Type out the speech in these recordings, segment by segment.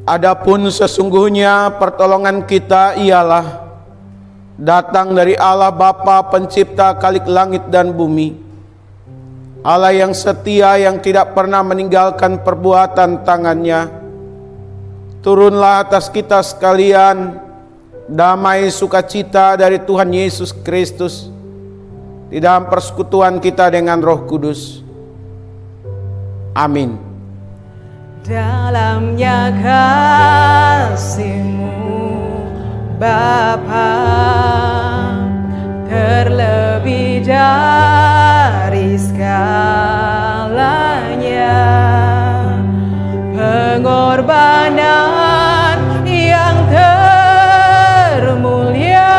Adapun sesungguhnya pertolongan kita ialah datang dari Allah Bapa pencipta kalik langit dan bumi, Allah yang setia yang tidak pernah meninggalkan perbuatan tangannya. Turunlah atas kita sekalian damai sukacita dari Tuhan Yesus Kristus di dalam persekutuan kita dengan Roh Kudus. Amin. Dalamnya kasih-Mu Bapa, terlebih dari segalanya, pengorbanan yang termulia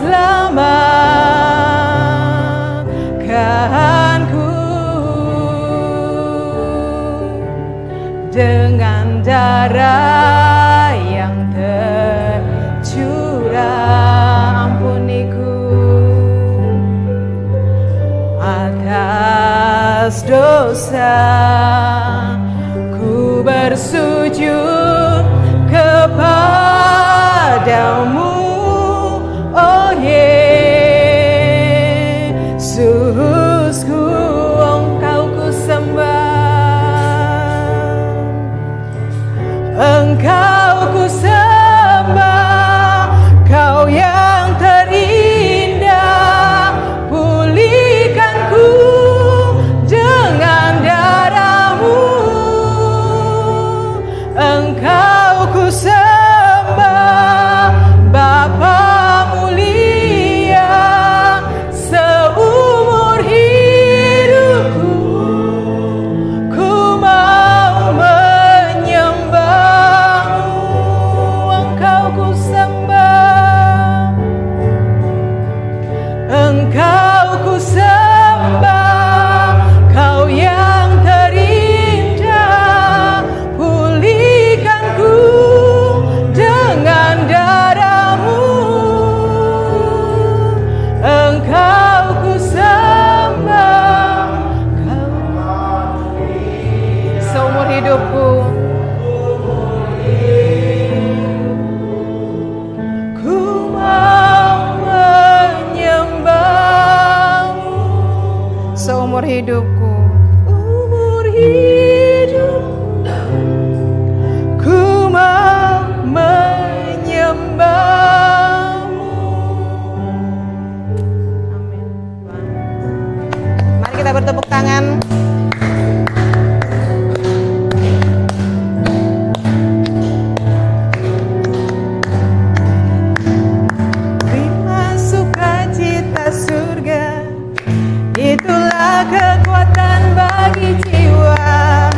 selamatkanku dengan darah yang tercurah. Ampuniku atas dosa, ku bersujud kepadamu, oh Yesusku, Engkau ku sembah, Engkau ku sembah, Kau yang terindah, pulihkanku dengan darah-Mu. Engkau ku sembah, Bapa mulia, seumur hidupku ku mau menyembah-Mu. Engkau ku sembah, Engkau ku sembah, Kau yang terindah, pulihkanku dengan darah-Mu. Engkau ku sembah, Kau seumur hidupku ku mau menyembah-Mu. Seumur hidupku, umur hidupku, ku mau menyembah-Mu. Amin. Mari kita bertepuk tangan. Terima sukacita surga, itulah kekuatan bagi jiwa.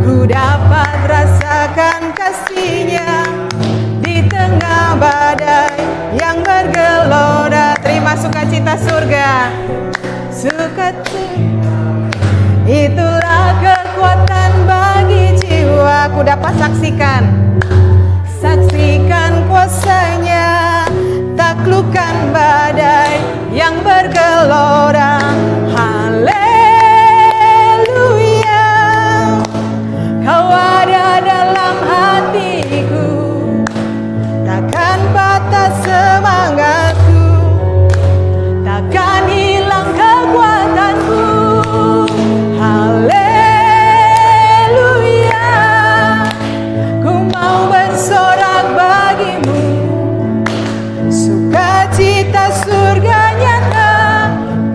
Ku dapat rasakan kasih-Nya di tengah badai yang bergelora. Terima sukacita surga, sukacita, itulah kekuatan bagi jiwa. Ku dapat saksikan kuasa-Nya, taklukkan badai yang bergelora. Haleluya, Kau ada dalam hatiku, takkan patah semangatku, takkan hilang kekuatanku. Haleluya, ku mau bersorak bagi-Mu, sukacita surga nyata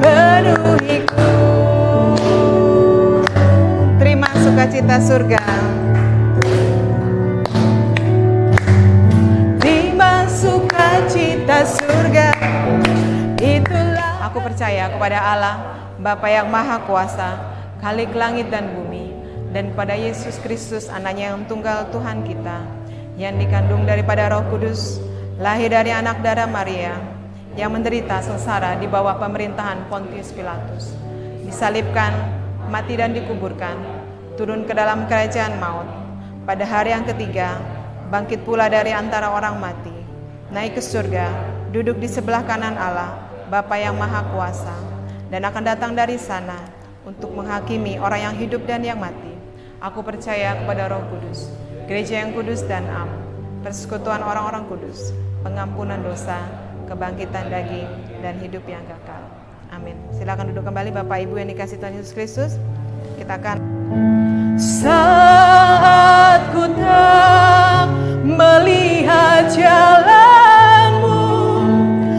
penuhiku. Terima sukacita surga, terima sukacita surga, itulah. Aku percaya kepada Allah Bapa yang Maha Kuasa, Khalik langit dan bumi, dan kepada Yesus Kristus, Anaknya yang tunggal Tuhan kita, yang dikandung daripada Roh Kudus, lahir dari anak darah Maria, yang menderita sengsara di bawah pemerintahan Pontius Pilatus, disalibkan, mati dan dikuburkan, turun ke dalam kerajaan maut, pada hari yang ketiga bangkit pula dari antara orang mati, naik ke surga, duduk di sebelah kanan Allah Bapa yang Maha Kuasa, dan akan datang dari sana untuk menghakimi orang yang hidup dan yang mati. Aku percaya kepada Roh Kudus, gereja yang kudus dan am, persekutuan orang-orang kudus, pengampunan dosa, kebangkitan daging, dan hidup yang kekal. Amin. Silakan duduk kembali Bapak Ibu yang dikasihi Tuhan Yesus Kristus. Kita akan saat ku tak melihat jalanmu,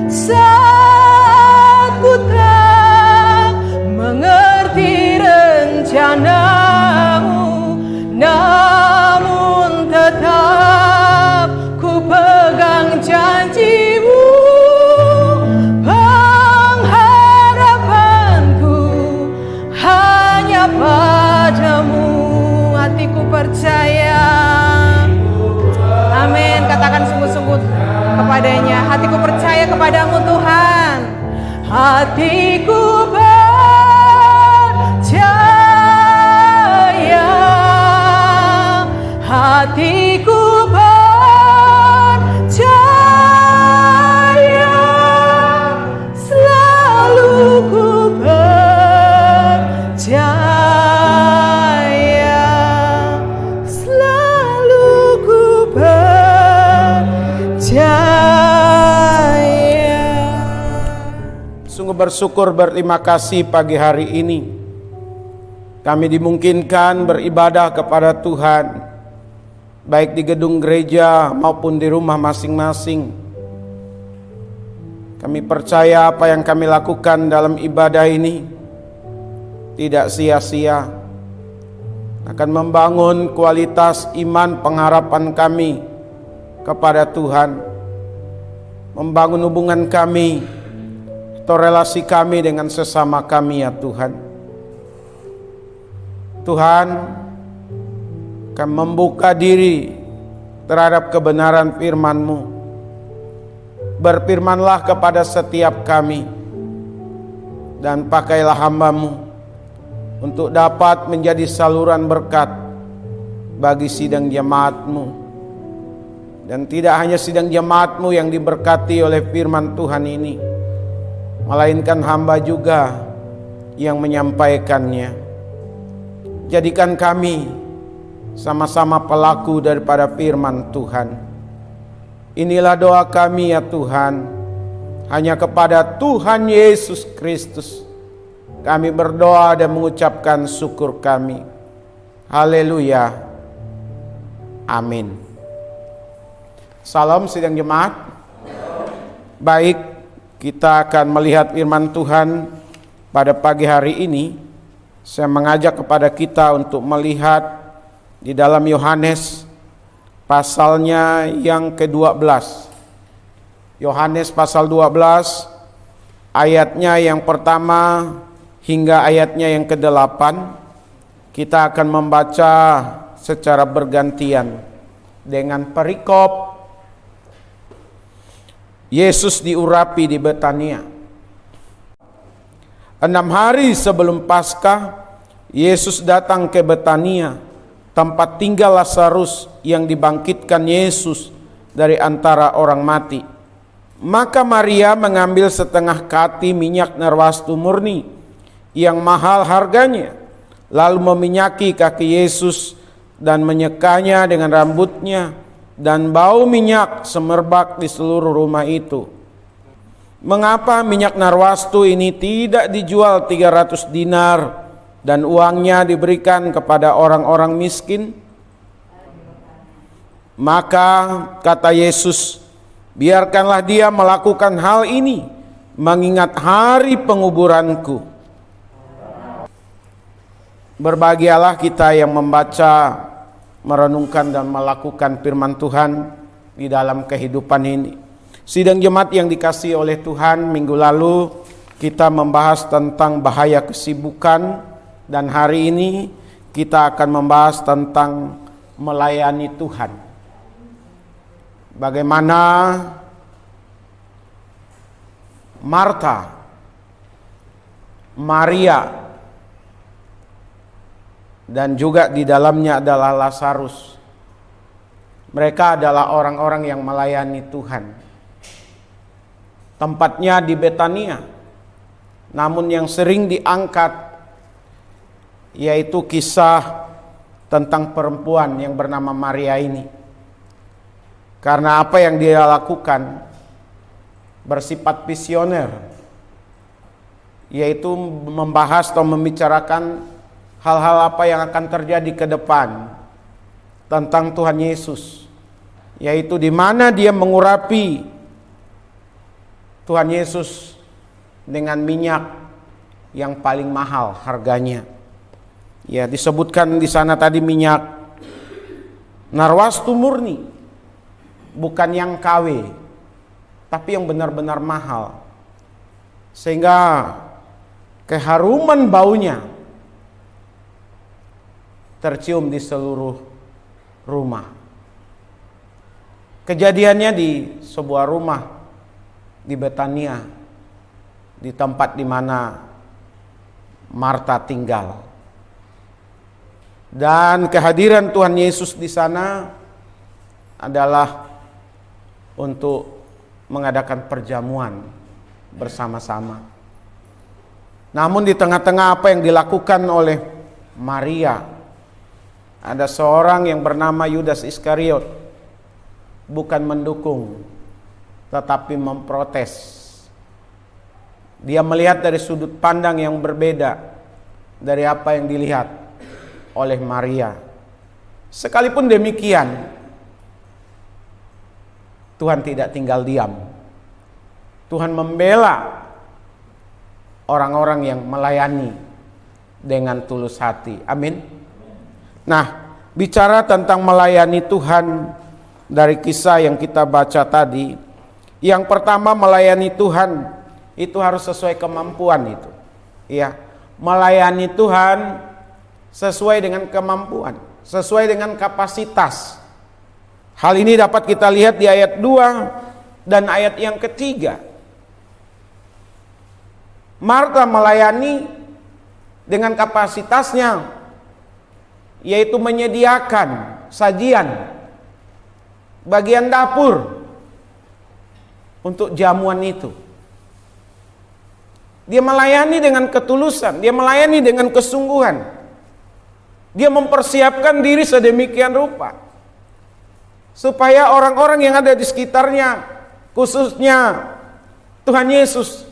saat ku tak mengerti rencanamu, namun tetap ku pegang janjimu. Pengharapanku hanya padamu, hatiku percaya. Amin. Katakan sungguh-sungguh kepadanya, hatiku percaya kepadamu Tuhan. Hatiku percaya, hatiku percaya, selalu ku percaya, selalu ku percaya. Sungguh bersyukur, berterima kasih pagi hari ini kami dimungkinkan beribadah kepada Tuhan, baik di gedung gereja maupun di rumah masing-masing. Kami percaya apa yang kami lakukan dalam ibadah ini tidak sia-sia, akan membangun kualitas iman pengharapan kami kepada Tuhan, membangun hubungan kami atau relasi kami dengan sesama kami ya Tuhan. Tuhan, kami membuka diri terhadap kebenaran firman-Mu. Berfirmanlah kepada setiap kami, dan pakailah hamba-Mu untuk dapat menjadi saluran berkat bagi sidang jemaat-Mu. Dan tidak hanya sidang jemaat-Mu yang diberkati oleh firman Tuhan ini, melainkan hamba juga yang menyampaikannya. Jadikan kami sama-sama pelaku daripada firman Tuhan. Inilah doa kami ya Tuhan, hanya kepada Tuhan Yesus Kristus kami berdoa dan mengucapkan syukur kami. Haleluya. Amin. Salam sidang jemaat. Baik, kita akan melihat firman Tuhan pada pagi hari ini. Saya mengajak kepada kita untuk melihat di dalam Yohanes pasalnya yang ke-12. Yohanes pasal 12 ayatnya yang pertama hingga ayatnya yang ke-8. Kita akan membaca secara bergantian dengan perikop Yesus diurapi di Betania. 6 hari sebelum Paskah, Yesus datang ke Betania, tempat tinggal Lazarus yang dibangkitkan Yesus dari antara orang mati. Maka Maria mengambil setengah kati minyak narwastu murni yang mahal harganya, lalu meminyaki kaki Yesus dan menyekanya dengan rambutnya, dan bau minyak semerbak di seluruh rumah itu. Mengapa minyak narwastu ini tidak dijual 300 dinar dan uangnya diberikan kepada orang-orang miskin? Maka kata Yesus, biarkanlah dia melakukan hal ini mengingat hari penguburanku. Berbahagialah kita yang membaca, merenungkan dan melakukan firman Tuhan di dalam kehidupan ini. Sidang jemaat yang dikasihi oleh Tuhan, minggu lalu kita membahas tentang bahaya kesibukan, dan hari ini kita akan membahas tentang melayani Tuhan. Bagaimana Marta, Maria, dan juga di dalamnya adalah Lazarus. Mereka adalah orang-orang yang melayani Tuhan. Tempatnya di Betania, namun yang sering diangkat yaitu kisah tentang perempuan yang bernama Maria ini. Karena apa yang dia lakukan bersifat visioner, yaitu membahas atau membicarakan hal-hal apa yang akan terjadi ke depan tentang Tuhan Yesus, yaitu di mana dia mengurapi Tuhan Yesus dengan minyak yang paling mahal harganya. Ya, disebutkan di sana tadi minyak narwastu murni, bukan yang KW, tapi yang benar-benar mahal. Sehingga keharuman baunya tercium di seluruh rumah. Kejadiannya di sebuah rumah di Betania, di tempat di mana Marta tinggal. Dan kehadiran Tuhan Yesus di sana adalah untuk mengadakan perjamuan bersama-sama. Namun di tengah-tengah apa yang dilakukan oleh Maria, ada seorang yang bernama Yudas Iskariot, bukan mendukung tetapi memprotes. Dia melihat dari sudut pandang yang berbeda dari apa yang dilihat oleh Maria. Sekalipun demikian, Tuhan tidak tinggal diam. Tuhan membela orang-orang yang melayani dengan tulus hati. Amin. Nah, bicara tentang melayani Tuhan dari kisah yang kita baca tadi, yang pertama melayani Tuhan itu harus sesuai kemampuan itu. Ya, melayani Tuhan sesuai dengan kemampuan, sesuai dengan kapasitas. Hal ini dapat kita lihat di ayat 2 dan ayat yang ketiga. Marta melayani dengan kapasitasnya, yaitu menyediakan sajian, bagian dapur untuk jamuan itu. Dia melayani dengan ketulusan, dia melayani dengan kesungguhan. Dia mempersiapkan diri sedemikian rupa supaya orang-orang yang ada di sekitarnya, khususnya Tuhan Yesus,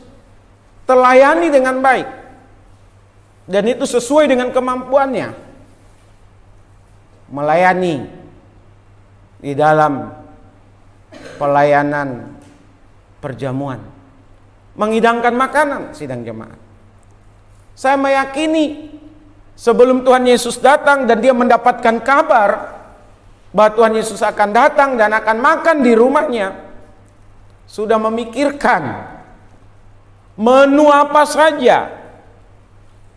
terlayani dengan baik. Dan itu sesuai dengan kemampuannya. Melayani di dalam pelayanan perjamuan, menghidangkan makanan sidang jemaat. Saya meyakini sebelum Tuhan Yesus datang dan dia mendapatkan kabar bahwa Tuhan Yesus akan datang dan akan makan di rumahnya, sudah memikirkan menu apa saja,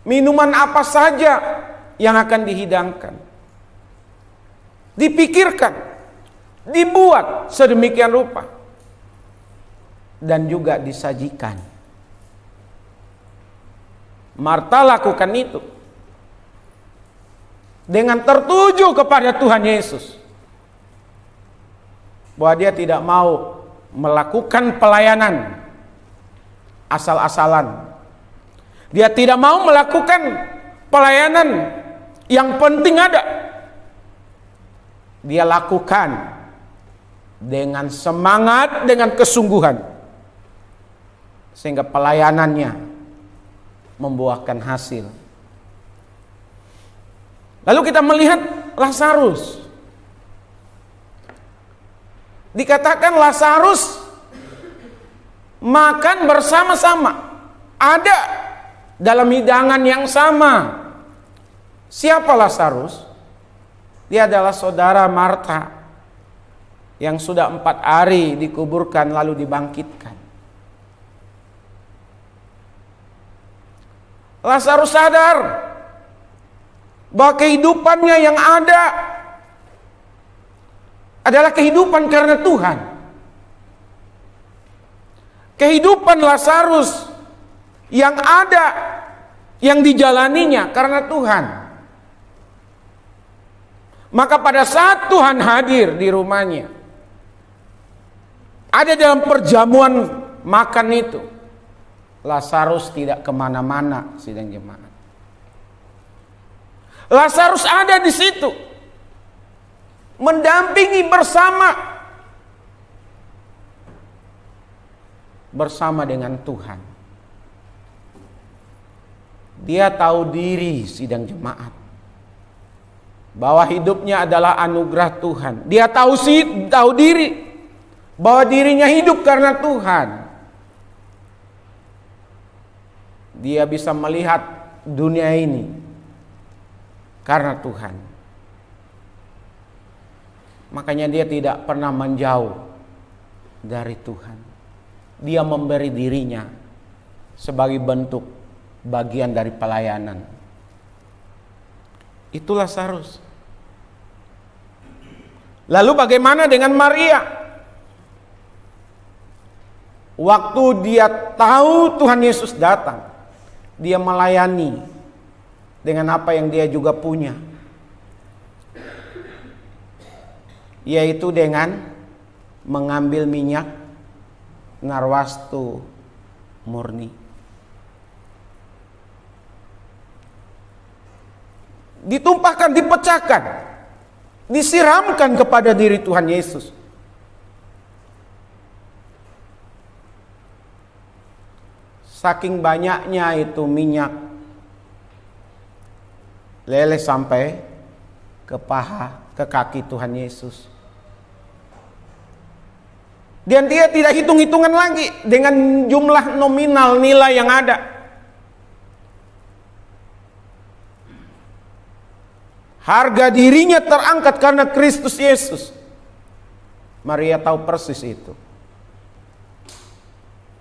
minuman apa saja yang akan dihidangkan. Dipikirkan, dibuat sedemikian rupa, dan juga disajikan. Marta lakukan itu dengan tertuju kepada Tuhan Yesus, bahwa dia tidak mau melakukan pelayanan asal-asalan. Dia tidak mau melakukan pelayanan yang penting ada. Dia lakukan dengan semangat, dengan kesungguhan, sehingga pelayanannya membuahkan hasil. Lalu kita melihat Lazarus. Dikatakan Lazarus makan bersama-sama, ada dalam hidangan yang sama. Siapa Lazarus? Dia adalah saudara Marta yang sudah 4 hari dikuburkan lalu dibangkitkan. Lazarus sadar bahwa kehidupannya yang ada adalah kehidupan karena Tuhan. Kehidupan Lazarus yang ada, yang dijalaninya karena Tuhan. Maka pada saat Tuhan hadir di rumahnya, ada dalam perjamuan makan itu, Lazarus tidak kemana-mana sidang jemaat. Lazarus ada di situ, mendampingi bersama dengan Tuhan. Dia tahu diri, sidang jemaat, bahwa hidupnya adalah anugerah Tuhan. Dia tahu diri bahwa dirinya hidup karena Tuhan. Dia bisa melihat dunia ini karena Tuhan. Makanya dia tidak pernah menjauh dari Tuhan. Dia memberi dirinya sebagai bentuk bagian dari pelayanan. Itulah Lazarus. Lalu bagaimana dengan Maria? Waktu dia tahu Tuhan Yesus datang, dia melayani dengan apa yang dia juga punya, yaitu dengan mengambil minyak narwastu murni. Ditumpahkan, dipecahkan, disiramkan kepada diri Tuhan Yesus. Saking banyaknya itu minyak, leleh sampai ke paha, ke kaki Tuhan Yesus. Dan dia tidak hitung-hitungan lagi dengan jumlah nominal nilai yang ada. Harga dirinya terangkat karena Kristus Yesus. Maria tahu persis itu.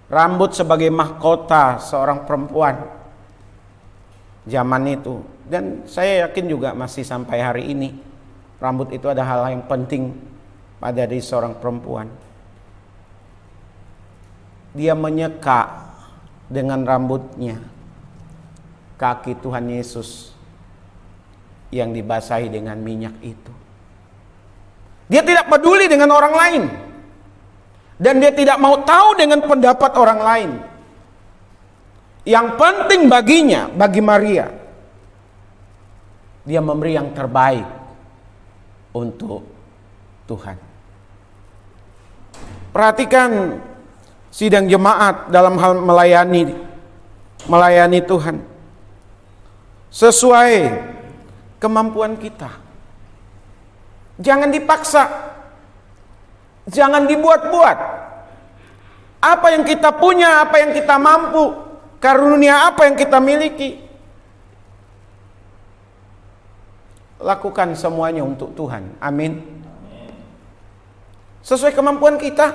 Rambut sebagai mahkota seorang perempuan zaman itu. Dan saya yakin juga masih sampai hari ini rambut itu ada hal yang penting pada diri seorang perempuan. Dia menyeka dengan rambutnya kaki Tuhan Yesus yang dibasahi dengan minyak itu. Dia tidak peduli dengan orang lain, dan dia tidak mau tahu dengan pendapat orang lain. Yang penting baginya, bagi Maria, dia memberi yang terbaik untuk Tuhan. Perhatikan sidang jemaat dalam hal melayani Tuhan sesuai kemampuan kita. Jangan dipaksa, jangan dibuat-buat. Apa yang kita punya, apa yang kita mampu, karunia apa yang kita miliki, lakukan semuanya untuk Tuhan. Amin. Sesuai kemampuan kita,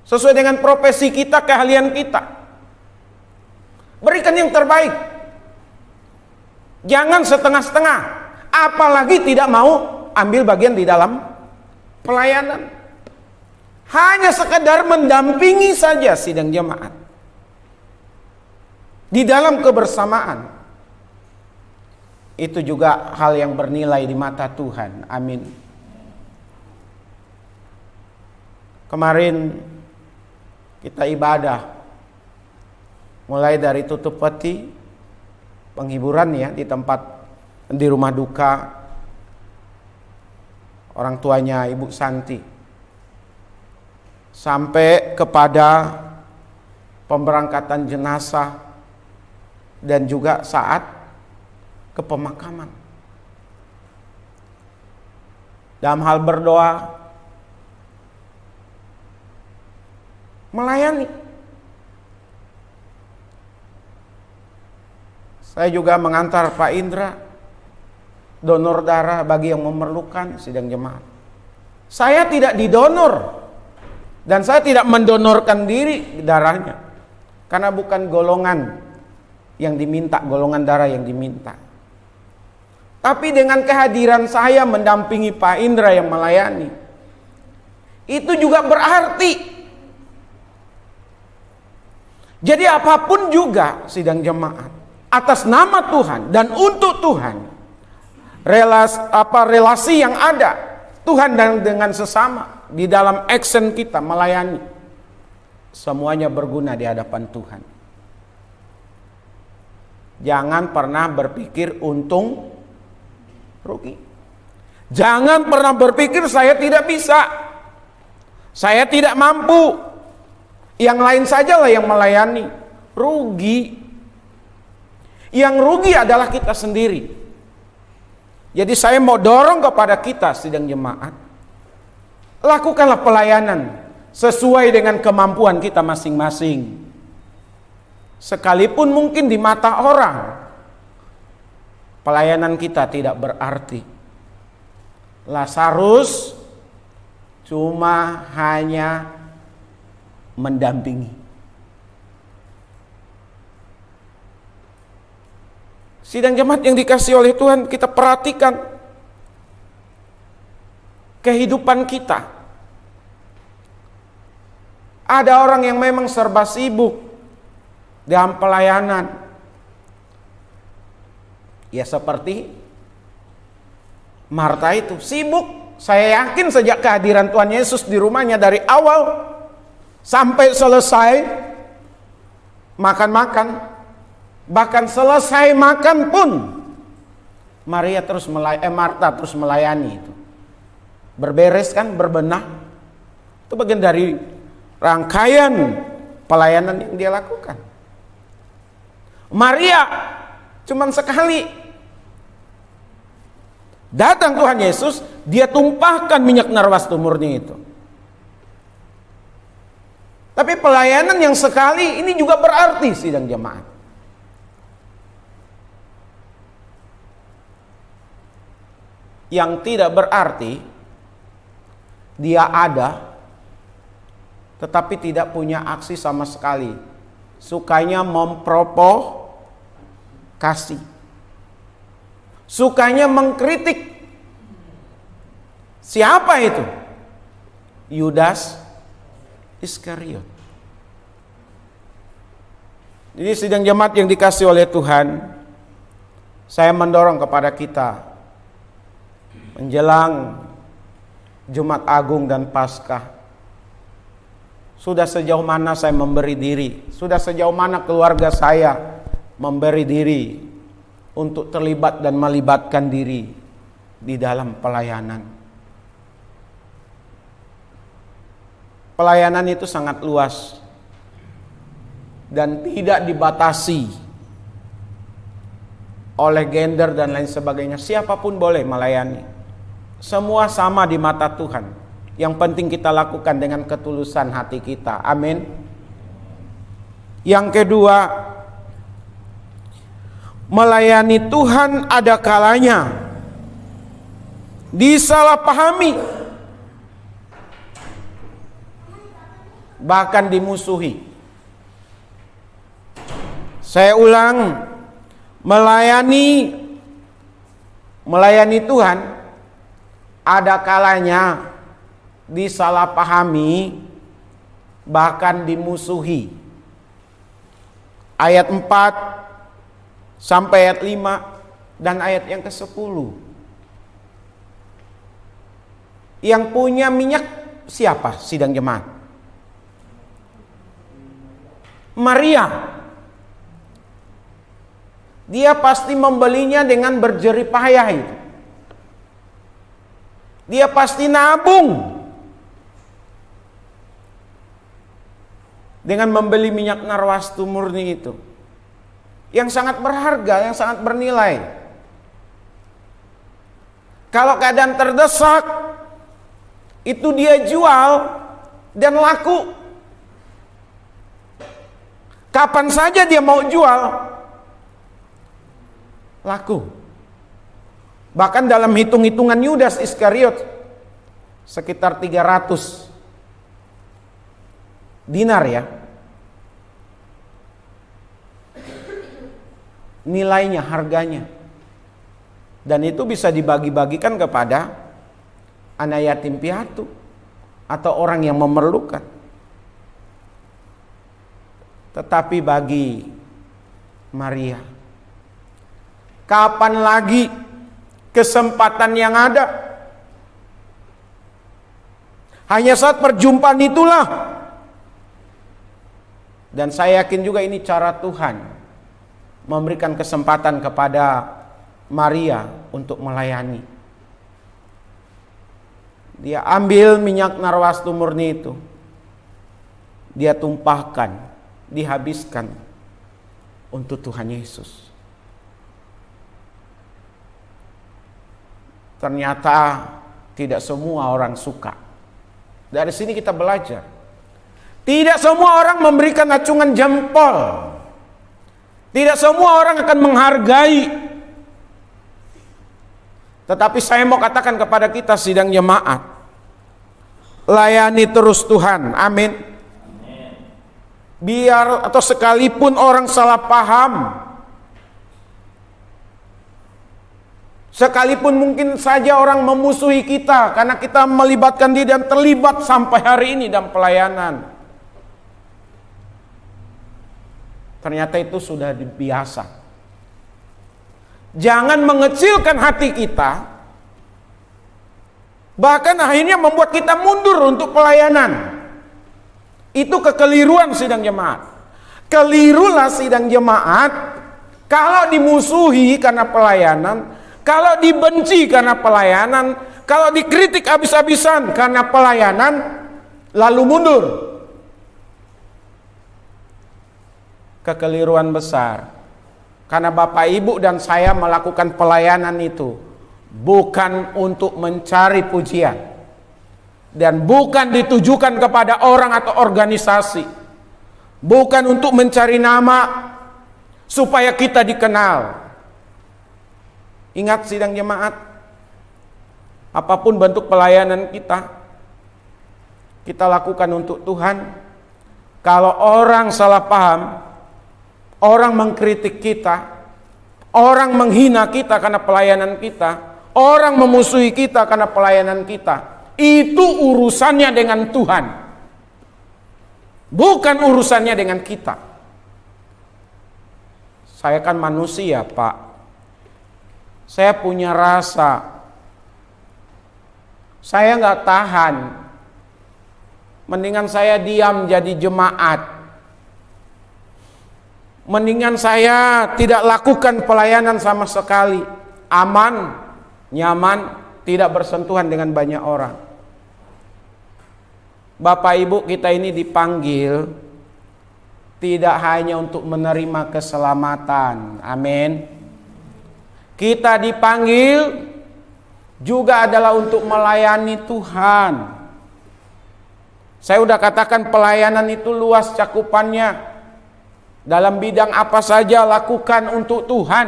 sesuai dengan profesi kita, keahlian kita. Berikan yang terbaik. Jangan setengah-setengah, apalagi tidak mau ambil bagian di dalam pelayanan. Hanya sekedar mendampingi saja sidang jemaat di dalam kebersamaan. Itu juga hal yang bernilai di mata Tuhan. Amin. Kemarin kita ibadah mulai dari tutup peti, penghiburan ya, di tempat, di rumah duka orang tuanya Ibu Santi, sampai kepada pemberangkatan jenazah dan juga saat ke pemakaman. Dalam hal berdoa, melayani. Saya juga mengantar Pak Indra donor darah bagi yang memerlukan, sidang jemaat. Saya tidak didonor dan saya tidak mendonorkan diri darahnya, karena bukan golongan yang diminta, golongan darah yang diminta. Tapi dengan kehadiran saya mendampingi Pak Indra yang melayani, itu juga berarti. Jadi apapun juga sidang jemaat, atas nama Tuhan dan untuk Tuhan, relasi yang ada Tuhan dan dengan sesama di dalam action kita melayani, semuanya berguna di hadapan Tuhan. Jangan pernah berpikir untung rugi. Jangan pernah berpikir saya tidak bisa, saya tidak mampu, yang lain sajalah yang melayani. Rugi. Yang rugi adalah kita sendiri. Jadi saya mau dorong kepada kita sidang jemaat, lakukanlah pelayanan sesuai dengan kemampuan kita masing-masing. Sekalipun mungkin di mata orang pelayanan kita tidak berarti. Lazarus cuma hanya mendampingi. Sidang jemaat yang dikasihi oleh Tuhan, kita perhatikan kehidupan kita. Ada orang yang memang serba sibuk dalam pelayanan. Ya seperti Marta itu, sibuk. Saya yakin sejak kehadiran Tuhan Yesus di rumahnya dari awal sampai selesai makan-makan. Bahkan selesai makan pun Marta terus melayani itu. Berberes kan, berbenah. Itu bagian dari rangkaian pelayanan yang dia lakukan. Maria cuman sekali datang Tuhan Yesus, dia tumpahkan minyak narwastu murni itu. Tapi pelayanan yang sekali ini juga berarti sidang jemaat. Yang tidak berarti dia ada tetapi tidak punya aksi sama sekali. Sukanya memprovokasi. Sukanya mengkritik. Siapa itu? Yudas Iskariot. Jadi sidang jemaat yang dikasihi oleh Tuhan, saya mendorong kepada kita menjelang Jumat Agung dan Paskah. Sudah sejauh mana saya memberi diri? Sudah sejauh mana keluarga saya memberi diri untuk terlibat dan melibatkan diri di dalam pelayanan? Pelayanan itu sangat luas dan tidak dibatasi oleh gender dan lain sebagainya. Siapapun boleh melayani. Semua sama di mata Tuhan. Yang penting kita lakukan dengan ketulusan hati kita. Amin. Yang kedua, melayani Tuhan ada kalanya disalahpahami, bahkan dimusuhi. Saya ulang, melayani Tuhan ada kalanya disalahpahami, bahkan dimusuhi. Ayat 4 sampai ayat 5 dan ayat yang ke-10. Yang punya minyak siapa sidang jemaat? Maria. Dia pasti membelinya dengan berjerih payah itu. Dia pasti nabung dengan membeli minyak narwastu murni itu, yang sangat berharga, yang sangat bernilai. Kalau keadaan terdesak, itu dia jual dan laku. Kapan saja dia mau jual, laku. Bahkan dalam hitung-hitungan Yudas Iskariot sekitar 300 dinar ya. Nilainya, harganya. Dan itu bisa dibagi-bagikan kepada anak yatim piatu atau orang yang memerlukan. Tetapi bagi Maria, kapan lagi kesempatan yang ada? Hanya saat perjumpaan itulah. Dan saya yakin juga ini cara Tuhan memberikan kesempatan kepada Maria untuk melayani. Dia ambil minyak narwastu murni itu, dia tumpahkan, dihabiskan untuk Tuhan Yesus. Ternyata tidak semua orang suka. Dari sini kita belajar. Tidak semua orang memberikan acungan jempol. Tidak semua orang akan menghargai. Tetapi saya mau katakan kepada kita sidang jemaat, layani terus Tuhan. Amin. Biar atau sekalipun orang salah paham, sekalipun mungkin saja orang memusuhi kita karena kita melibatkan diri dan terlibat sampai hari ini dalam pelayanan, ternyata itu sudah biasa. Jangan mengecilkan hati kita, bahkan akhirnya membuat kita mundur untuk pelayanan. Itu kekeliruan sidang jemaat. Kelirulah sidang jemaat kalau dimusuhi karena pelayanan, kalau dibenci karena pelayanan, kalau dikritik habis-habisan karena pelayanan, lalu mundur. Kekeliruan besar. Karena Bapak Ibu dan saya melakukan pelayanan itu bukan untuk mencari pujian, dan bukan ditujukan kepada orang atau organisasi, bukan untuk mencari nama supaya kita dikenal. Ingat sidang jemaat, apapun bentuk pelayanan kita lakukan untuk Tuhan. Kalau orang salah paham, orang mengkritik kita, orang menghina kita karena pelayanan kita, orang memusuhi kita karena pelayanan kita, itu urusannya dengan Tuhan, bukan urusannya dengan kita. Saya kan manusia, Pak. Saya punya rasa. Saya nggak tahan. Mendingan saya diam jadi jemaat. Mendingan saya tidak lakukan pelayanan sama sekali. Aman, nyaman, tidak bersentuhan dengan banyak orang. Bapak Ibu, kita ini dipanggil tidak hanya untuk menerima keselamatan. Amin. Kita dipanggil juga adalah untuk melayani Tuhan. Saya udah katakan pelayanan itu luas cakupannya. Dalam bidang apa saja lakukan untuk Tuhan.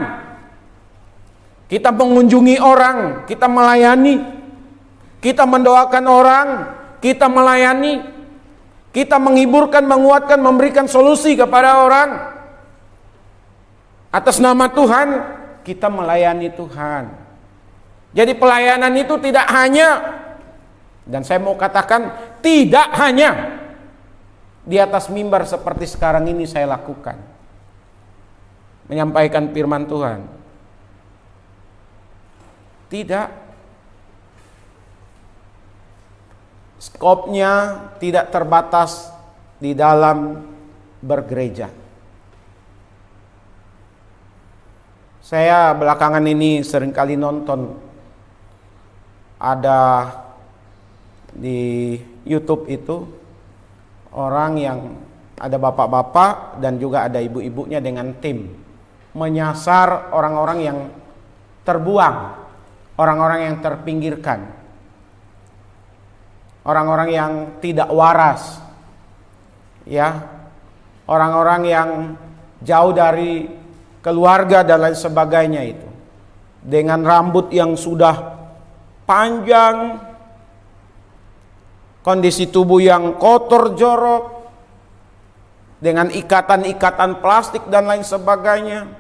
Kita mengunjungi orang, kita melayani. Kita mendoakan orang, kita melayani. Kita menghiburkan, menguatkan, memberikan solusi kepada orang. Atas nama Tuhan, kita melayani Tuhan. Jadi pelayanan itu tidak hanya, dan saya mau katakan tidak hanya di atas mimbar seperti sekarang ini saya lakukan, menyampaikan firman Tuhan. Tidak. Skopnya tidak terbatas di dalam bergereja. Saya belakangan ini seringkali nonton, ada di YouTube itu orang yang ada bapak-bapak dan juga ada ibu-ibunya dengan tim menyasar orang-orang yang terbuang, orang-orang yang terpinggirkan, orang-orang yang tidak waras, ya, orang-orang yang jauh dari keluarga dan lain sebagainya itu, dengan rambut yang sudah panjang, kondisi tubuh yang kotor jorok, dengan ikatan-ikatan plastik dan lain sebagainya.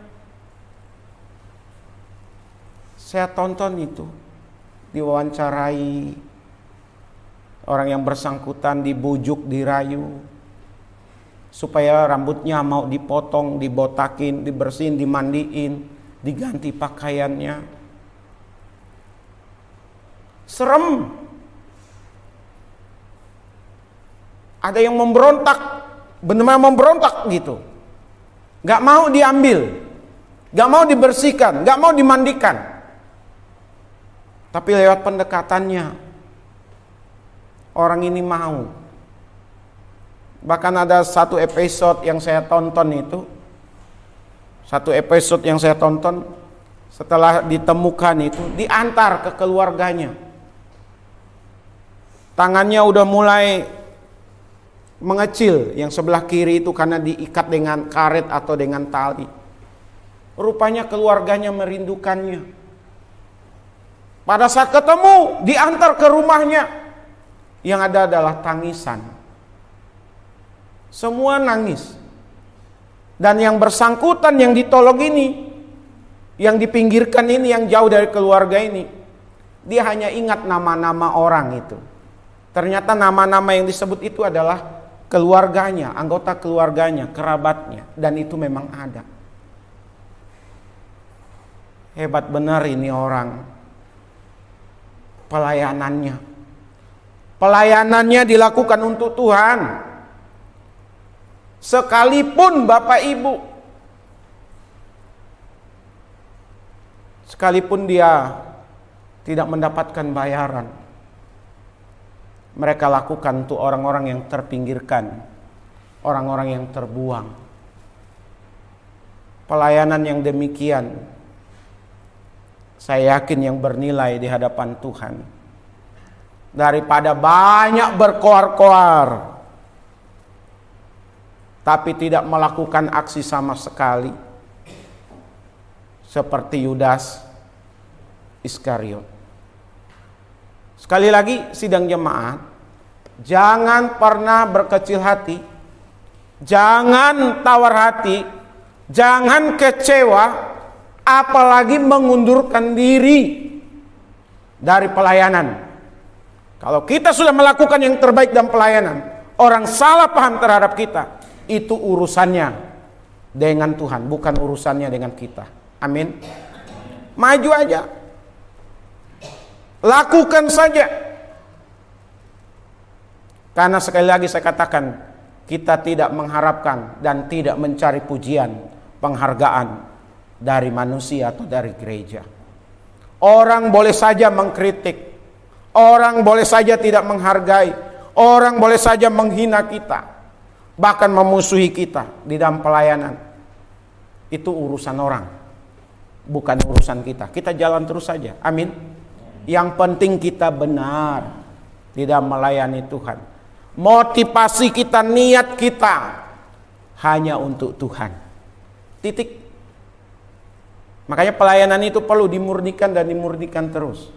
Saya tonton itu, diwawancarai, orang yang bersangkutan dibujuk, dirayu, supaya rambutnya mau dipotong, dibotakin, dibersihin, dimandiin, diganti pakaiannya. Serem. Ada yang memberontak, benar-benar memberontak gitu, gak mau diambil. gak mau dibersihkan, gak mau dimandikan. Tapi lewat pendekatannya, orang ini mau. Bahkan ada satu episode yang saya tonton itu, setelah ditemukan itu, diantar ke keluarganya. Tangannya udah mulai mengecil, yang sebelah kiri itu karena diikat dengan karet atau dengan tali. Rupanya keluarganya merindukannya. Pada saat ketemu, diantar ke rumahnya, yang ada adalah tangisan. Semua nangis. Dan yang bersangkutan, yang ditolong ini, yang dipinggirkan ini, yang jauh dari keluarga ini, dia hanya ingat nama-nama orang itu. Ternyata nama-nama yang disebut itu adalah keluarganya, anggota keluarganya, kerabatnya. Dan itu memang ada. Hebat benar ini orang. Pelayanannya dilakukan untuk Tuhan. Sekalipun Bapak Ibu, sekalipun dia tidak mendapatkan bayaran, mereka lakukan untuk orang-orang yang terpinggirkan, orang-orang yang terbuang. Pelayanan yang demikian, saya yakin yang bernilai di hadapan Tuhan. Daripada banyak berkoar-koar, tapi tidak melakukan aksi sama sekali. Seperti Yudas Iskariot. Sekali lagi sidang jemaat, jangan pernah berkecil hati, jangan tawar hati, jangan kecewa, apalagi mengundurkan diri dari pelayanan. Kalau kita sudah melakukan yang terbaik dalam pelayanan, orang salah paham terhadap kita, itu urusannya dengan Tuhan, bukan urusannya dengan kita. Amin. Maju aja, lakukan saja. Karena sekali lagi saya katakan, kita tidak mengharapkan dan tidak mencari pujian, penghargaan dari manusia atau dari gereja. Orang boleh saja mengkritik, orang boleh saja tidak menghargai, orang boleh saja menghina kita, bahkan memusuhi kita di dalam pelayanan. Itu urusan orang, bukan urusan kita. Kita jalan terus saja. Amin. Yang penting kita benar di dalam melayani Tuhan. Motivasi kita, niat kita hanya untuk Tuhan. Titik. Makanya pelayanan itu perlu dimurnikan dan dimurnikan terus,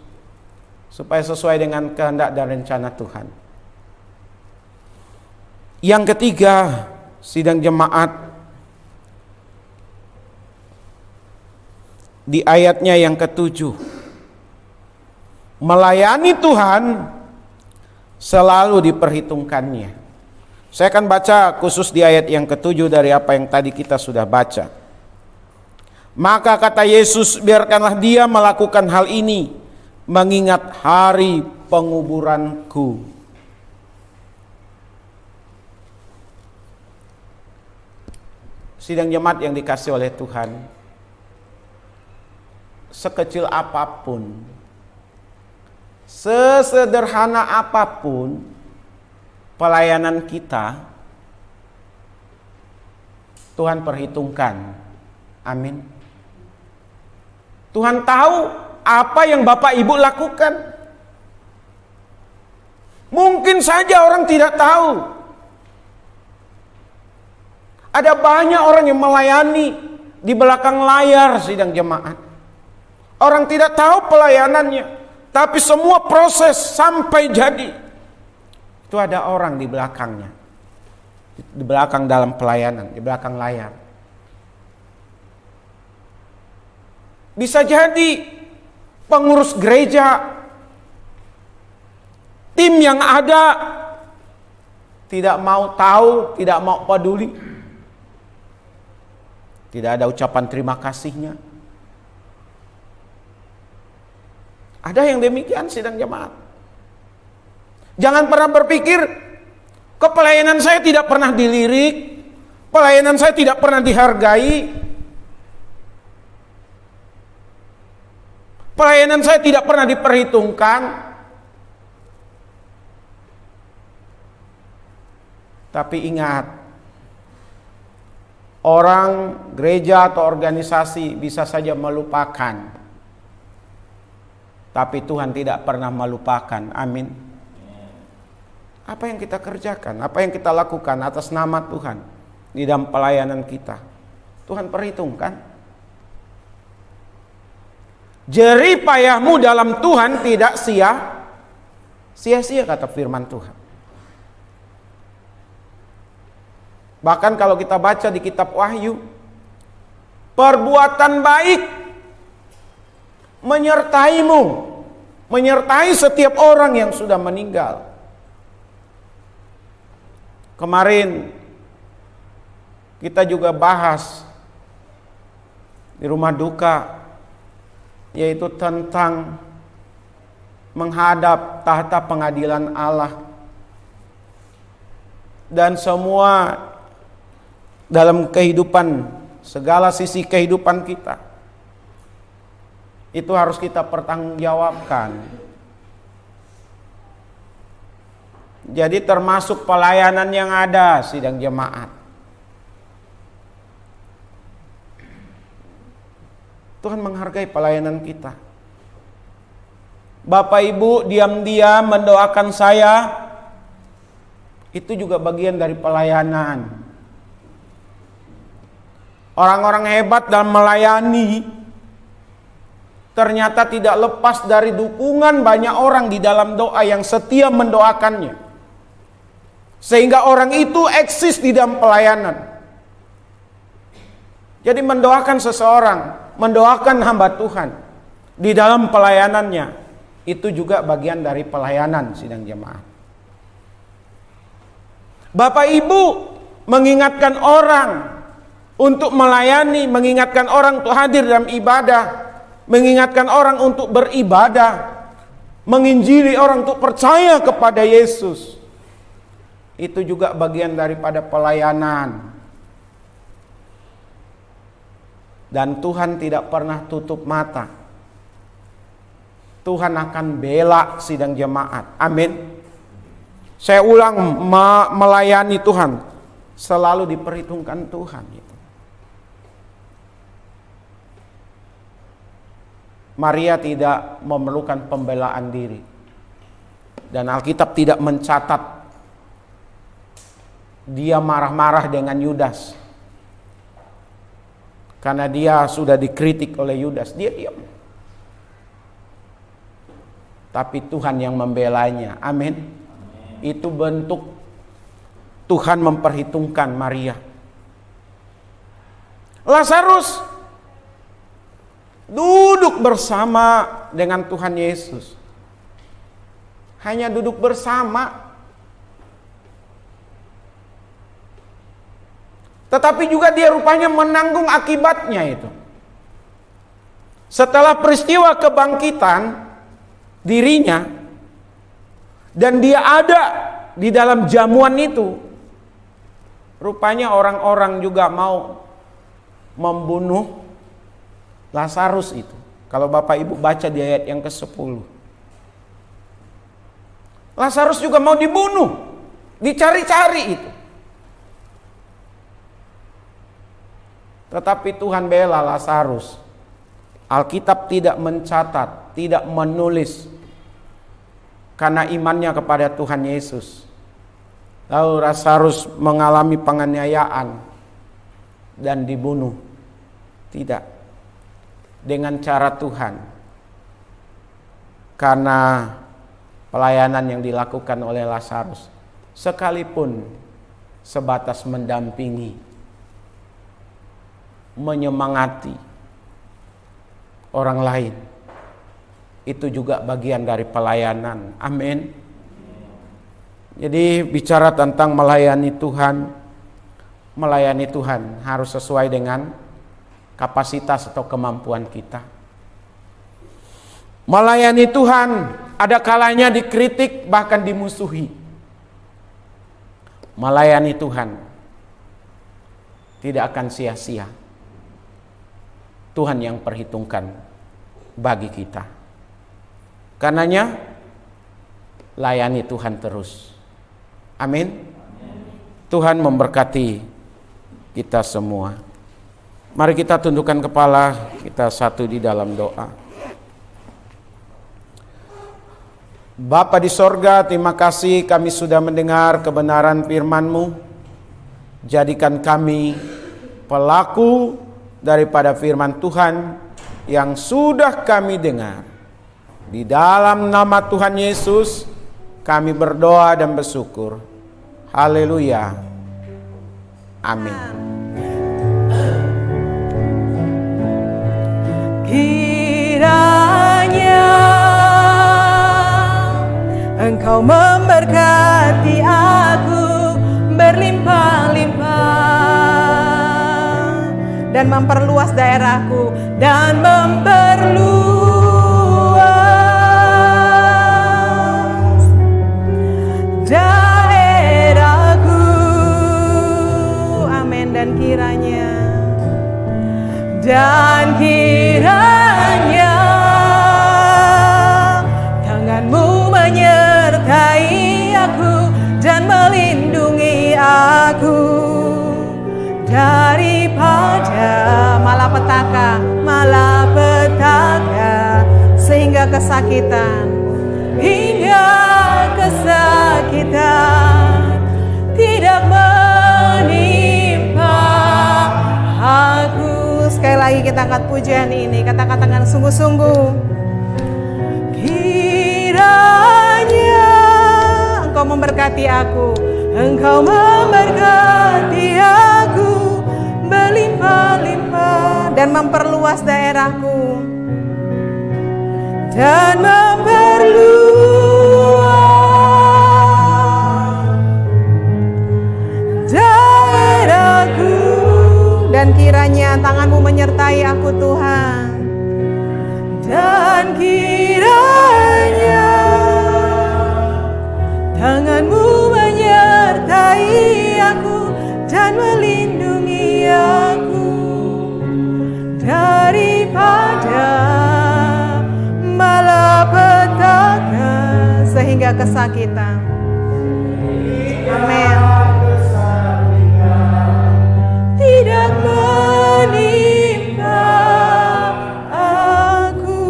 supaya sesuai dengan kehendak dan rencana Tuhan. Yang ketiga, sidang jemaat, di ayatnya yang ke-7, melayani Tuhan selalu diperhitungkannya. Saya akan baca khusus di ayat yang ke-7 dari apa yang tadi kita sudah baca. Maka kata Yesus, biarkanlah dia melakukan hal ini, mengingat hari penguburanku. Sidang jemaat yang dikasih oleh Tuhan, sekecil apapun, sesederhana apapun pelayanan kita, Tuhan perhitungkan. Amin. Tuhan tahu apa yang Bapak Ibu lakukan. Mungkin saja orang tidak tahu. Ada banyak orang yang melayani di belakang layar, sidang jemaat. Orang tidak tahu pelayanannya, tapi semua proses sampai jadi, itu ada orang di belakangnya. Di belakang dalam pelayanan, di belakang layar. Bisa jadi pengurus gereja, tim yang ada tidak mau tahu, tidak mau peduli. Tidak ada ucapan terima kasihnya. Ada yang demikian, sidang jemaat. Jangan pernah berpikir, kepelayanan saya tidak pernah dilirik, pelayanan saya tidak pernah dihargai. Pelayanan saya tidak pernah diperhitungkan. Tapi ingat, orang, gereja atau organisasi bisa saja melupakan. Tapi Tuhan tidak pernah melupakan. Amin. Apa yang kita kerjakan, apa yang kita lakukan atas nama Tuhan di dalam pelayanan kita, Tuhan perhitungkan. Jerih payahmu dalam Tuhan tidak sia-sia, kata firman Tuhan. Bahkan kalau kita baca di kitab Wahyu, perbuatan baik menyertaimu, menyertai setiap orang yang sudah meninggal. Kemarin kita juga bahas di rumah duka, yaitu tentang menghadap tahta pengadilan Allah. Dan semua dalam kehidupan, segala sisi kehidupan kita, itu harus kita pertanggungjawabkan. Jadi termasuk pelayanan yang ada, sidang jemaat. Tuhan menghargai pelayanan kita. Bapak Ibu diam-diam mendoakan saya, itu juga bagian dari pelayanan. Orang-orang hebat dalam melayani ternyata tidak lepas dari dukungan banyak orang di dalam doa yang setia mendoakannya. Sehingga orang itu eksis di dalam pelayanan. Jadi mendoakan seseorang, mendoakan hamba Tuhan di dalam pelayanannya, itu juga bagian dari pelayanan, sidang jemaat. Bapak Ibu mengingatkan orang untuk melayani, mengingatkan orang untuk hadir dalam ibadah, mengingatkan orang untuk beribadah, menginjili orang untuk percaya kepada Yesus. Itu juga bagian daripada pelayanan. Dan Tuhan tidak pernah tutup mata. Tuhan akan bela, sidang jemaat. Amin. Saya ulang, melayani Tuhan selalu diperhitungkan Tuhan. Maria tidak memerlukan pembelaan diri. Dan Alkitab tidak mencatat dia marah-marah dengan Yudas. Karena dia sudah dikritik oleh Yudas, dia diam. Tapi Tuhan yang membelanya. Amin. Itu bentuk Tuhan memperhitungkan Maria. Lazarus duduk bersama dengan Tuhan Yesus. Hanya duduk bersama. Tetapi juga dia rupanya menanggung akibatnya itu. Setelah peristiwa kebangkitan dirinya, dan dia ada di dalam jamuan itu, rupanya orang-orang juga mau membunuh Lazarus itu. Kalau Bapak Ibu baca di ayat yang ke-10. Lazarus juga mau dibunuh, dicari-cari itu. Tetapi Tuhan bela Lazarus. Alkitab tidak mencatat, tidak menulis, karena imannya kepada Tuhan Yesus. Lalu Lazarus mengalami penganiayaan dan dibunuh. Tidak. Dengan cara Tuhan. Karena pelayanan yang dilakukan oleh Lazarus, sekalipun sebatas mendampingi, menyemangati orang lain, itu juga bagian dari pelayanan. Amin. Jadi bicara tentang melayani Tuhan harus sesuai dengan kapasitas atau kemampuan kita. Melayani Tuhan ada kalanya dikritik, bahkan dimusuhi. Melayani Tuhan tidak akan sia-sia. Tuhan yang perhitungkan bagi kita. Karenanya layani Tuhan terus. Amin. Tuhan memberkati kita semua. Mari kita tundukkan kepala, kita satu di dalam doa. Bapa di sorga, terima kasih kami sudah mendengar kebenaran firman-Mu. Jadikan kami pelaku daripada firman Tuhan yang sudah kami dengar. Di dalam nama Tuhan Yesus kami berdoa dan bersyukur. Haleluya. Amin. Kiranya Engkau memberkati aku berlimpah-limpah dan memperluas daerahku dan memperluas daerahku. Amin. Dan kiranya tangan-Mu menyertai aku dan melindungi aku daripada malapetaka sehingga kesakitan tidak menimpa aku. Sekali lagi kita angkat pujian ini, katakan dengan sungguh-sungguh. Kiranya Engkau memberkati aku, Engkau memberkati aku berlimpah-limpah dan memperluas daerahku dan memperluas daerahku. Dan kiranya tangan-Mu menyertai aku Tuhan. Dan kiranya tangan-Mu menyertai aku dan melindungi aku daripada malapetaka sehingga kesakitan. Amin. Tidak menimpa aku.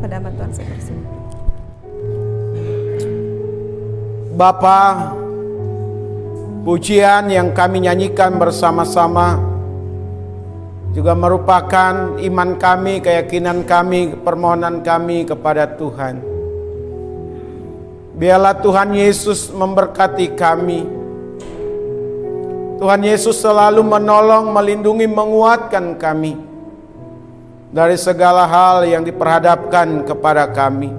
Pada Tuhan saya bersyukur. Bapa, pujian yang kami nyanyikan bersama-sama juga merupakan iman kami, keyakinan kami, permohonan kami kepada Tuhan. Biarlah Tuhan Yesus memberkati kami. Tuhan Yesus selalu menolong, melindungi, menguatkan kami dari segala hal yang diperhadapkan kepada kami.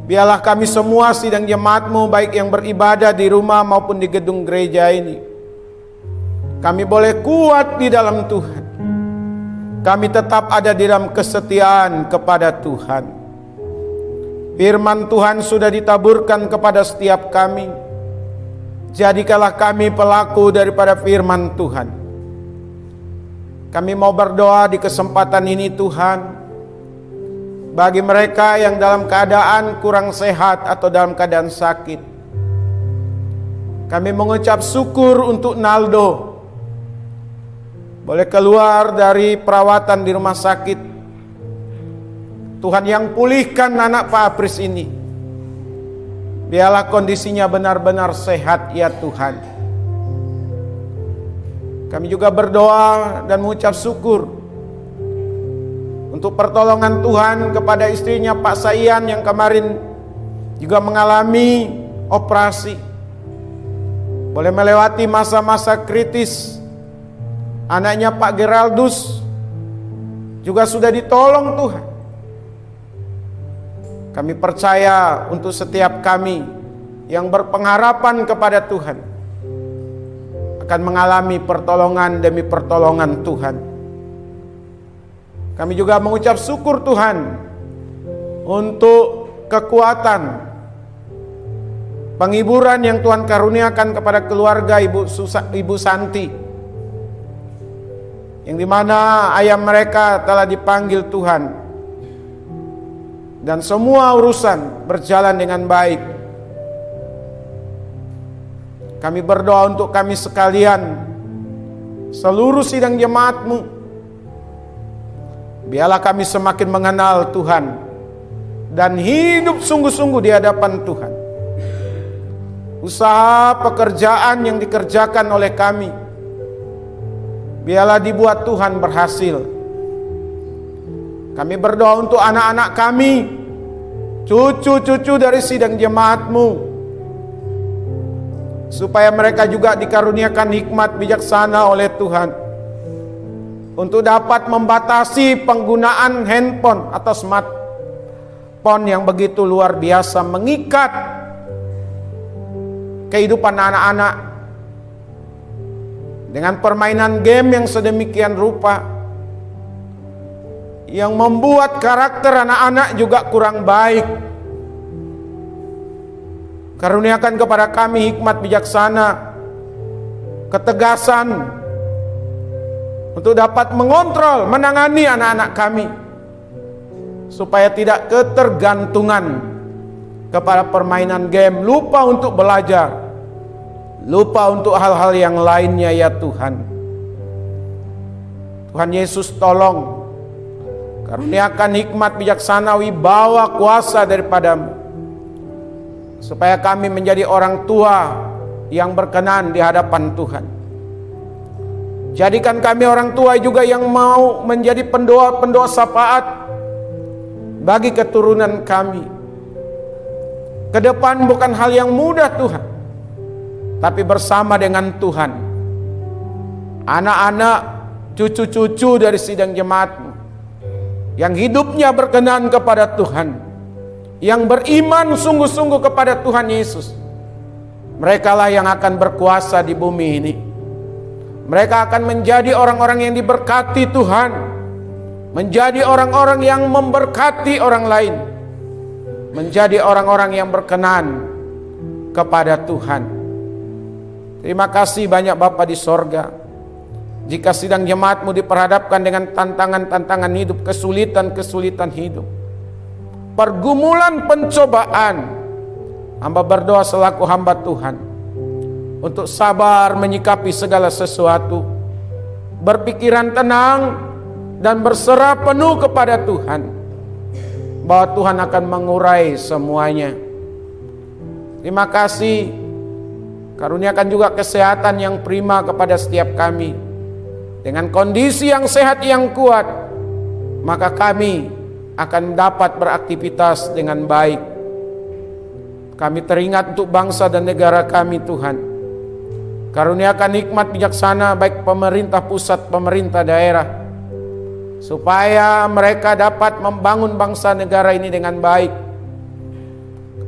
Biarlah kami semua sidang jemaat-Mu, baik yang beribadah di rumah maupun di gedung gereja ini, kami boleh kuat di dalam Tuhan. Kami tetap ada di dalam kesetiaan kepada Tuhan. Firman Tuhan sudah ditaburkan kepada setiap kami. Jadikanlah kami pelaku daripada firman Tuhan. Kami mau berdoa di kesempatan ini Tuhan, bagi mereka yang dalam keadaan kurang sehat atau dalam keadaan sakit. Kami mengucap syukur untuk Naldo boleh keluar dari perawatan di rumah sakit. Tuhan yang pulihkan anak Pak Apris ini. Biarlah kondisinya benar-benar sehat ya Tuhan. Kami juga berdoa dan mengucap syukur untuk pertolongan Tuhan kepada istrinya Pak Saian yang kemarin juga mengalami operasi. Boleh melewati masa-masa kritis. Anaknya Pak Geraldus juga sudah ditolong Tuhan. Kami percaya untuk setiap kami yang berpengharapan kepada Tuhan akan mengalami pertolongan demi pertolongan Tuhan. Kami juga mengucap syukur Tuhan untuk kekuatan, penghiburan yang Tuhan karuniakan kepada keluarga Ibu Santi. yang dimana ayam mereka telah dipanggil Tuhan, dan semua urusan berjalan dengan baik. Kami berdoa untuk kami sekalian, seluruh sidang jemaat-Mu. Biarlah kami semakin mengenal Tuhan dan hidup sungguh-sungguh di hadapan Tuhan. Usaha pekerjaan yang dikerjakan oleh kami, biarlah dibuat Tuhan berhasil. Kami berdoa untuk anak-anak kami, cucu-cucu dari sidang jemaat-Mu, supaya mereka juga dikaruniakan hikmat bijaksana oleh Tuhan untuk dapat membatasi penggunaan handphone atau smartphone yang begitu luar biasa mengikat kehidupan anak-anak dengan permainan game yang sedemikian rupa, yang membuat karakter anak-anak juga kurang baik. Karuniakan kepada kami hikmat bijaksana, ketegasan untuk dapat mengontrol, menangani anak-anak kami, supaya tidak ketergantungan kepada permainan game, lupa untuk belajar, lupa untuk hal-hal yang lainnya ya Tuhan. Tuhan Yesus tolong, karuniakan hikmat bijaksana, wibawa kuasa daripada-Mu, supaya kami menjadi orang tua yang berkenan di hadapan Tuhan. Jadikan kami orang tua juga yang mau menjadi pendoa-pendoa syafaat bagi keturunan kami. Ke depan bukan hal yang mudah Tuhan, tapi bersama dengan Tuhan, anak-anak, cucu-cucu dari sidang jemaat-Mu yang hidupnya berkenan kepada Tuhan, yang beriman sungguh-sungguh kepada Tuhan Yesus, merekalah yang akan berkuasa di bumi ini. Mereka akan menjadi orang-orang yang diberkati Tuhan, menjadi orang-orang yang memberkati orang lain, menjadi orang-orang yang berkenan kepada Tuhan. Terima kasih banyak Bapa di sorga. Jika sidang jemaat-Mu diperhadapkan dengan tantangan-tantangan hidup, kesulitan-kesulitan hidup, pergumulan pencobaan, hamba berdoa selaku hamba Tuhan untuk sabar menyikapi segala sesuatu, berpikiran tenang dan berserah penuh kepada Tuhan, bahwa Tuhan akan mengurai semuanya. Terima kasih, karuniakan juga kesehatan yang prima kepada setiap kami. Dengan kondisi yang sehat yang kuat, maka kami akan dapat beraktivitas dengan baik. Kami teringat untuk bangsa dan negara kami Tuhan. Karuniakan hikmat bijaksana baik pemerintah pusat, pemerintah daerah, supaya mereka dapat membangun bangsa negara ini dengan baik.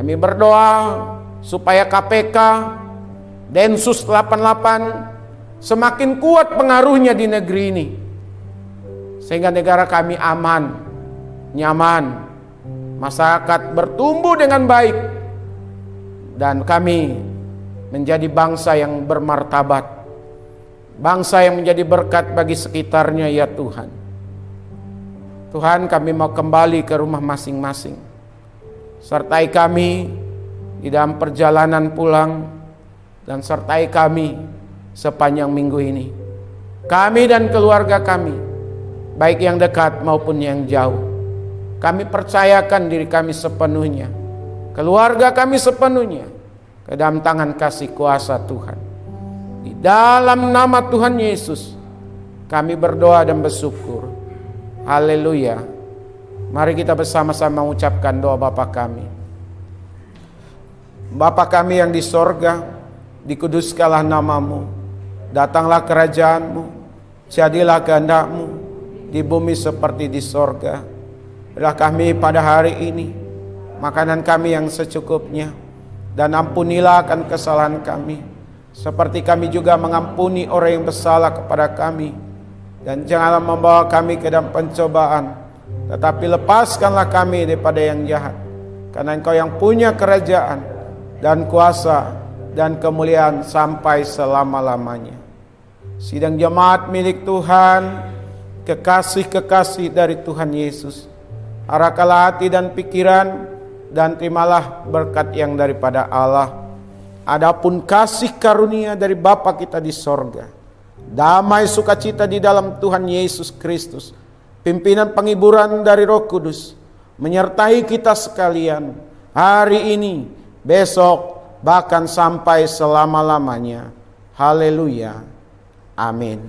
Kami berdoa supaya KPK, Densus 88 semakin kuat pengaruhnya di negeri ini, sehingga negara kami aman, nyaman, masyarakat bertumbuh dengan baik, dan kami menjadi bangsa yang bermartabat, bangsa yang menjadi berkat bagi sekitarnya ya Tuhan. Tuhan, kami mau kembali ke rumah masing-masing. Sertai kami di dalam perjalanan pulang, dan sertai kami sepanjang minggu ini. Kami dan keluarga kami, baik yang dekat maupun yang jauh, kami percayakan diri kami sepenuhnya, keluarga kami sepenuhnya, ke dalam tangan kasih kuasa Tuhan. Di dalam nama Tuhan Yesus, kami berdoa dan bersyukur. Haleluya. Mari kita bersama-sama mengucapkan doa Bapa kami. Bapa kami yang di sorga, dikuduskanlah nama-Mu, datanglah kerajaan-Mu, jadilah kehendak-Mu di bumi seperti di sorga. Berilah kami pada hari ini makanan kami yang secukupnya, dan ampunilah akan kesalahan kami, seperti kami juga mengampuni orang yang bersalah kepada kami. Dan janganlah membawa kami ke dalam pencobaan, tetapi lepaskanlah kami daripada yang jahat. Karena Engkau yang punya kerajaan dan kuasa dan kemuliaan sampai selama-lamanya. sidang jemaat milik Tuhan, kekasih-kekasih dari Tuhan Yesus, arahkanlah hati dan pikiran, dan terimalah berkat yang daripada Allah. Adapun kasih karunia dari Bapa kita di sorga, damai sukacita di dalam Tuhan Yesus Kristus, pimpinan penghiburan dari Roh Kudus, menyertai kita sekalian hari ini, besok, bahkan sampai selama-lamanya. Haleluya. Amin.